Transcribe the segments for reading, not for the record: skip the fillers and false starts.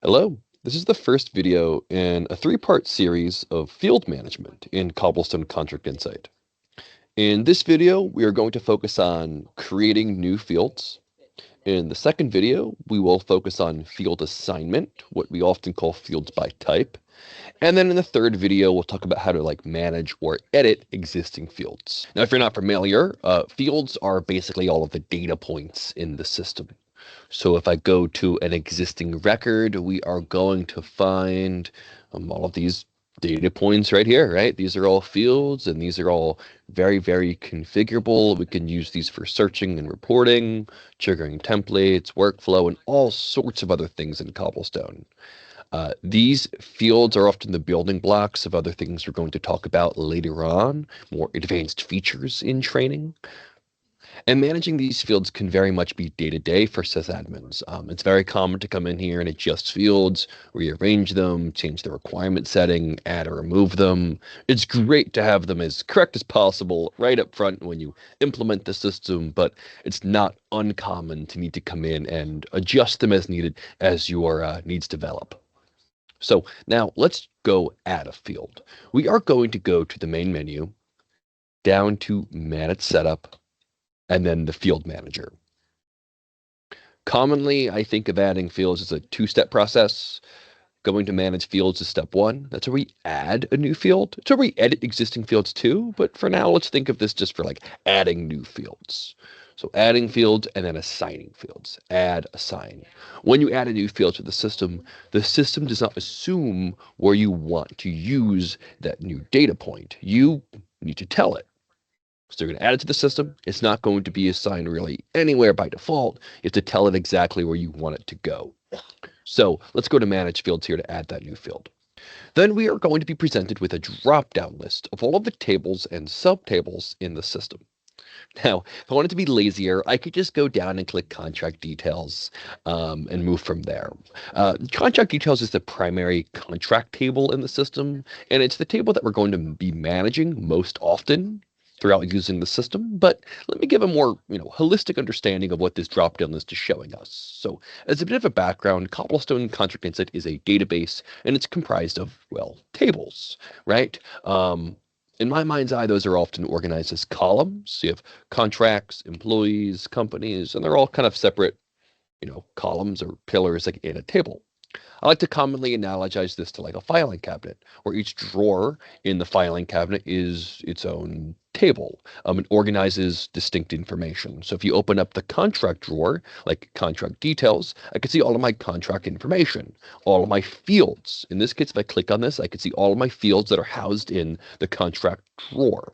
Hello, this is the first video in a three-part series of field management in Cobblestone Contract Insight. In this video, we are going to focus on creating new fields. In the second video, we will focus on field assignment, what we often call fields by type. And then in the third video, we'll talk about how to manage or edit existing fields. Now, if you're not familiar, fields are basically all of the data points in the system. So if I go to an existing record, we are going to find all of these data points right here, right? These are all fields, and these are all very, very configurable. We can use these for searching and reporting, triggering templates, workflow, and all sorts of other things in Cobblestone. These fields are often the building blocks of other things we're going to talk about later on, more advanced features in training. And managing these fields can very much be day-to-day for sysadmins. It's very common to come in here and adjust fields, rearrange them, change the requirement setting, add or remove them. It's great to have them as correct as possible right up front when you implement the system, but it's not uncommon to need to come in and adjust them as needed as your needs develop. So now let's go add a field. We are going to go to the main menu, down to Manage Setup, and then the Field Manager. Commonly, I think of adding fields as a two-step process. Going to manage fields is step one. That's where we add a new field. It's where we edit existing fields too, but for now, let's think of this just for adding new fields. So adding fields and then assigning fields. Add, assign. When you add a new field to the system does not assume where you want to use that new data point. You need to tell it. So you're going to add it to the system. It's not going to be assigned really anywhere by default. You have to tell it exactly where you want it to go. So let's go to Manage Fields here to add that new field. Then we are going to be presented with a drop-down list of all of the tables and subtables in the system. Now, if I wanted to be lazier, I could just go down and click Contract Details and move from there. Contract Details is the primary contract table in the system, and it's the table that we're going to be managing most often throughout using the system, but let me give a more holistic understanding of what this drop-down list is showing us. So as a bit of a background, Cobblestone Contract Insight is a database, and it's comprised of, well, tables, right? In my mind's eye, those are often organized as columns. So you have contracts, employees, companies, and they're all kind of separate, columns or pillars in a table. I like to commonly analogize this to a filing cabinet, where each drawer in the filing cabinet is its own table. It organizes distinct information. So if you open up the contract drawer, like contract details, I can see all of my contract information, all of my fields. In this case, if I click on this, I can see all of my fields that are housed in the contract drawer.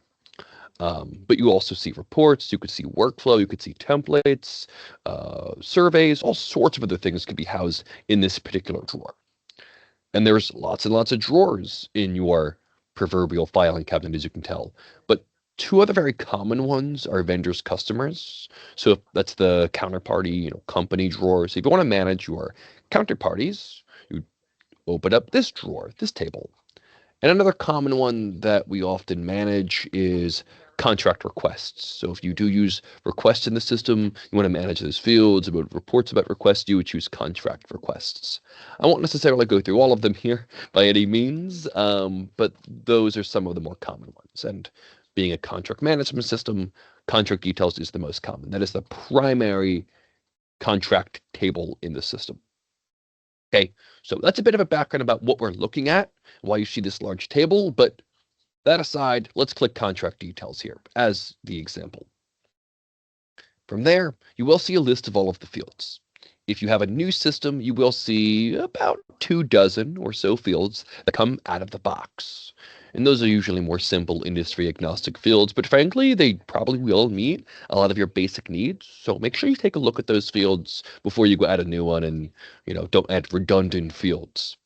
But you also see reports, you could see workflow, you could see templates, surveys, all sorts of other things could be housed in this particular drawer. And there's lots and lots of drawers in your proverbial filing cabinet, as you can tell. But two other very common ones are vendors, customers. So if that's the counterparty, company drawer. So if you want to manage your counterparties, you open up this drawer, this table. And another common one that we often manage is contract requests. So if you do use requests in the system, you want to manage those fields, about reports about requests, you would choose contract requests. I won't necessarily go through all of them here by any means, but those are some of the more common ones. And being a contract management system, contract details is the most common. That is the primary contract table in the system. Okay, so that's a bit of a background about what we're looking at, why you see this large table, but that aside, let's click Contract Details here as the example. From there, you will see a list of all of the fields. If you have a new system, you will see about 24 or so fields that come out of the box. And those are usually more simple industry agnostic fields, but frankly, they probably will meet a lot of your basic needs. So make sure you take a look at those fields before you go add a new one and, don't add redundant fields.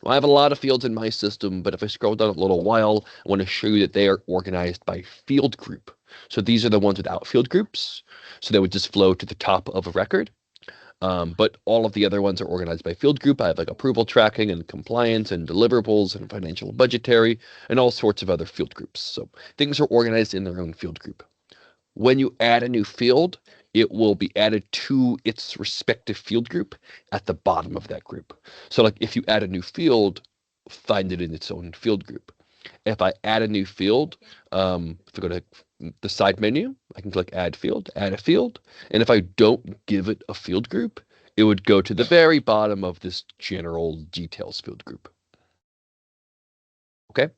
Well, I have a lot of fields in my system, but if I scroll down a little while, I want to show you that they are organized by field group. So these are the ones without field groups. So they would just flow to the top of a record. But all of the other ones are organized by field group. I have approval tracking and compliance and deliverables and financial and budgetary and all sorts of other field groups. So things are organized in their own field group. When you add a new field, it will be added to its respective field group at the bottom of that group. So like if you add a new field, find it in its own field group. If I add a new field, if I go to the side menu, I can click add field, add a field. And if I don't give it a field group, it would go to the very bottom of this general details field group. Okay.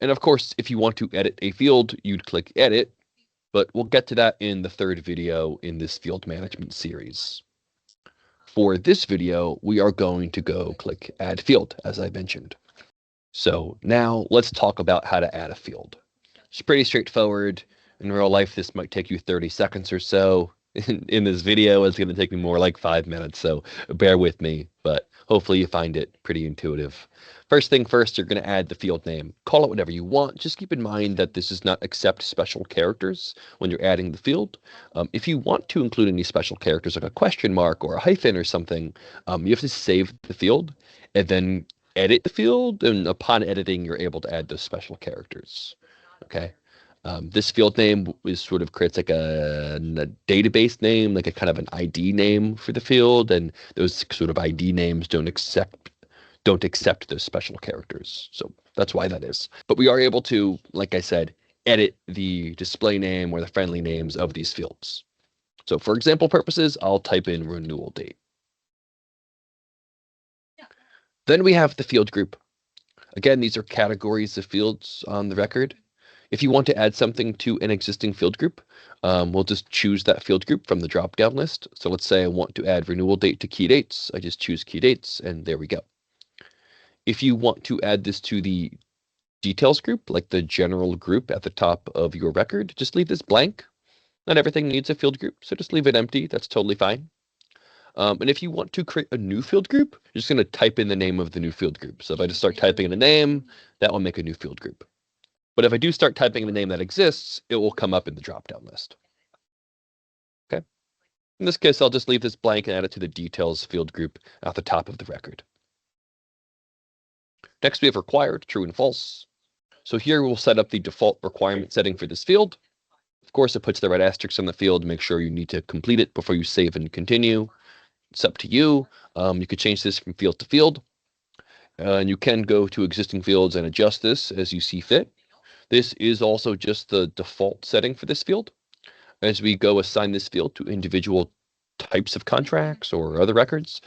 And of course, if you want to edit a field, you'd click edit, but we'll get to that in the third video in this field management series. For this video, we are going to go click add field, as I mentioned. So now let's talk about how to add a field. It's pretty straightforward. In real life, this might take you 30 seconds or so. In this video, it's going to take me more like 5 minutes, so bear with me, but hopefully you find it pretty intuitive. First thing first, you're going to add the field name. Call it whatever you want. Just keep in mind that this does not accept special characters when you're adding the field. If you want to include any special characters like a question mark or a hyphen or something, you have to save the field and then edit the field, and upon editing, you're able to add those special characters. Okay. This field name is sort of creates like a database name, like a kind of an ID name for the field, and those sort of ID names don't accept those special characters. So that's why that is. But we are able to, like I said, edit the display name or the friendly names of these fields. So for example purposes, I'll type in renewal date. Then we have the field group. Again, these are categories of fields on the record. If you want to add something to an existing field group, we'll just choose that field group from the drop-down list. So let's say I want to add renewal date to key dates. I just choose key dates, and there we go. If you want to add this to the details group, like the general group at the top of your record, just leave this blank. Not everything needs a field group, so just leave it empty. That's totally fine. And if you want to create a new field group, you're just going to type in the name of the new field group. So if I just start typing in a name, that will make a new field group. But if I do start typing in a name that exists, it will come up in the drop-down list. Okay. In this case, I'll just leave this blank and add it to the details field group at the top of the record. Next, we have required, true and false. So here we'll set up the default requirement setting for this field. Of course, it puts the red asterisk on the field. Make sure you need to complete it before you save and continue. It's up to you. You could change this from field to field. And you can go to existing fields and adjust this as you see fit. This is also just the default setting for this field. As we go assign this field to individual types of contracts or other records,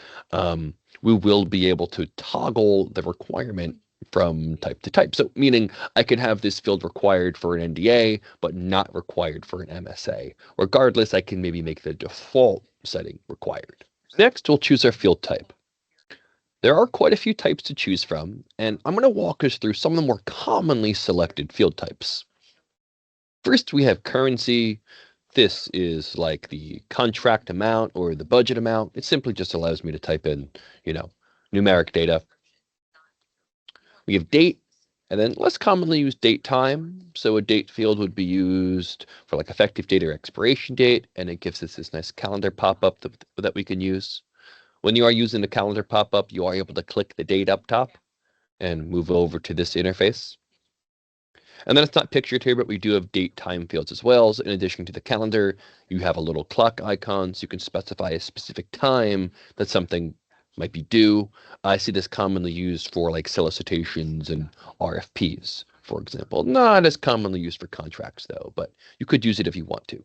we will be able to toggle the requirement from type to type. So meaning I can have this field required for an NDA, but not required for an MSA. Regardless, I can maybe make the default setting required. Next, we'll choose our field type. There are quite a few types to choose from, and I'm going to walk us through some of the more commonly selected field types. First, we have currency. This is like the contract amount or the budget amount. It simply just allows me to type in, numeric data. We have date, and then less commonly used date time. So a date field would be used for like effective date or expiration date, and it gives us this nice calendar pop-up that we can use. When you are using the calendar pop-up, you are able to click the date up top and move over to this interface. And then it's not pictured here, but we do have date time fields as well. So in addition to the calendar, you have a little clock icon, so you can specify a specific time that something might be due. I see this commonly used for like solicitations and RFPs, for example. Not as commonly used for contracts though, but you could use it if you want to.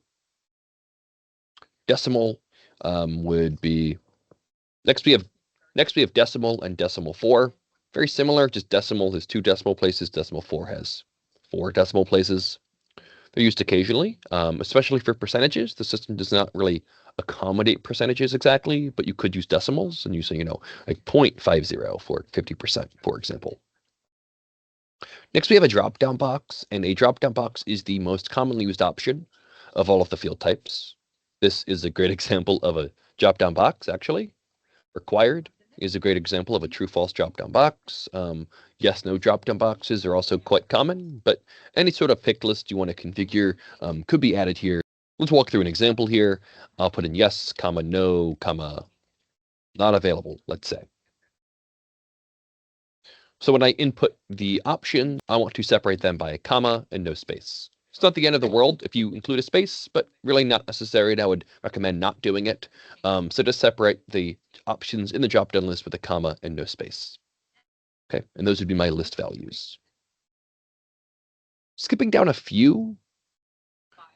Decimal would be Next we have decimal and decimal 4. Very similar, just decimal has 2 decimal places, decimal 4 has 4 decimal places. They're used occasionally, especially for percentages. The system does not really accommodate percentages exactly, but you could use decimals and use, like 0.50 for 50%, for example. Next, we have a drop-down box, and a drop-down box is the most commonly used option of all of the field types. This is a great example of a drop-down box, actually. Required is a great example of a true-false drop-down box. Yes/no drop-down boxes are also quite common, but any sort of pick list you want to configure could be added here. Let's walk through an example here. I'll put in yes, comma, no, comma, not available, let's say. So when I input the option, I want to separate them by a comma and no space. It's not the end of the world if you include a space, but really not necessary, and I would recommend not doing it. So just separate the options in the drop-down list with a comma and no space. Okay, and those would be my list values. Skipping down a few,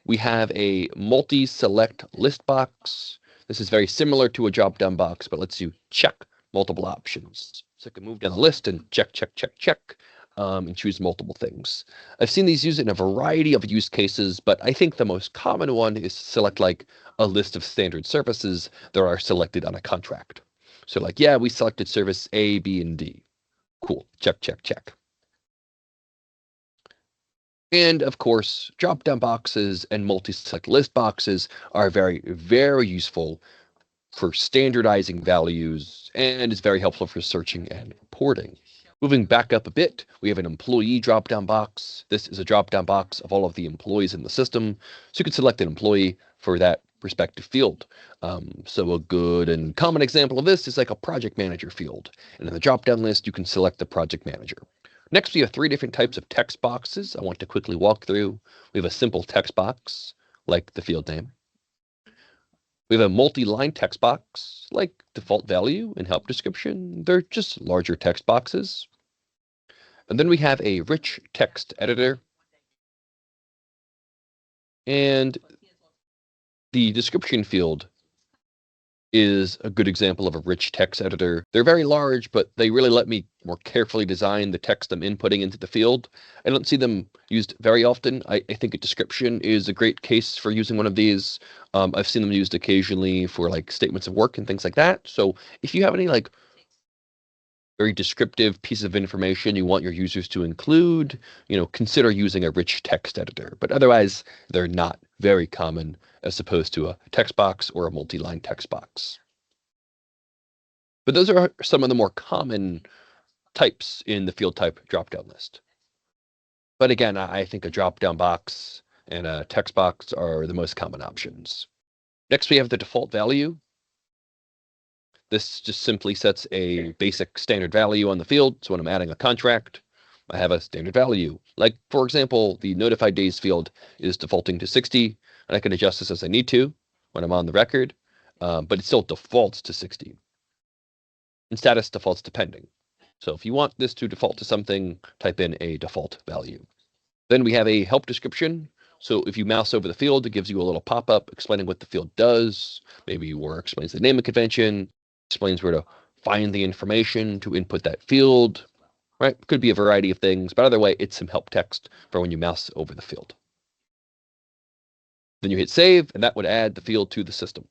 we have a multi-select list box. This is very similar to a drop-down box, but lets you check multiple options. So I can move down the list and check, check, check, check, and choose multiple things. I've seen these used in a variety of use cases, but I think the most common one is to select like a list of standard services that are selected on a contract. So like, yeah, we selected service A, B, and D. Cool, check, check, check. And of course, drop-down boxes and multi-select list boxes are very, very useful for standardizing values and is very helpful for searching and reporting. Moving back up a bit, we have an employee drop-down box. This is a drop-down box of all of the employees in the system. So you can select an employee for that respective field. So a good and common example of this is like a project manager field. And in the drop-down list, you can select the project manager. Next, we have 3 different types of text boxes I want to quickly walk through. We have a simple text box, like the field name. We have a multi-line text box, like default value and help description. They're just larger text boxes. And then we have a rich text editor. And the description field is a good example of a rich text editor. They're very large, but they really let me more carefully design the text I'm inputting into the field. I don't see them used very often. I think a description is a great case for using one of these. I've seen them used occasionally for like statements of work and things like that. So if you have any like very descriptive piece of information you want your users to include, consider using a rich text editor. But otherwise, they're not very common as opposed to a text box or a multi-line text box. But those are some of the more common types in the field type dropdown list. But again, I think a dropdown box and a text box are the most common options. Next, we have the default value. This just simply sets a basic standard value on the field. So when I'm adding a contract, I have a standard value. Like, for example, the notified days field is defaulting to 60, and I can adjust this as I need to when I'm on the record, but it still defaults to 60. And status defaults to pending. So if you want this to default to something, type in a default value. Then we have a help description. So if you mouse over the field, it gives you a little pop-up explaining what the field does, maybe or explains the naming convention, explains where to find the information to input that field, right? Could be a variety of things, but either way, it's some help text for when you mouse over the field. Then you hit save, and that would add the field to the system.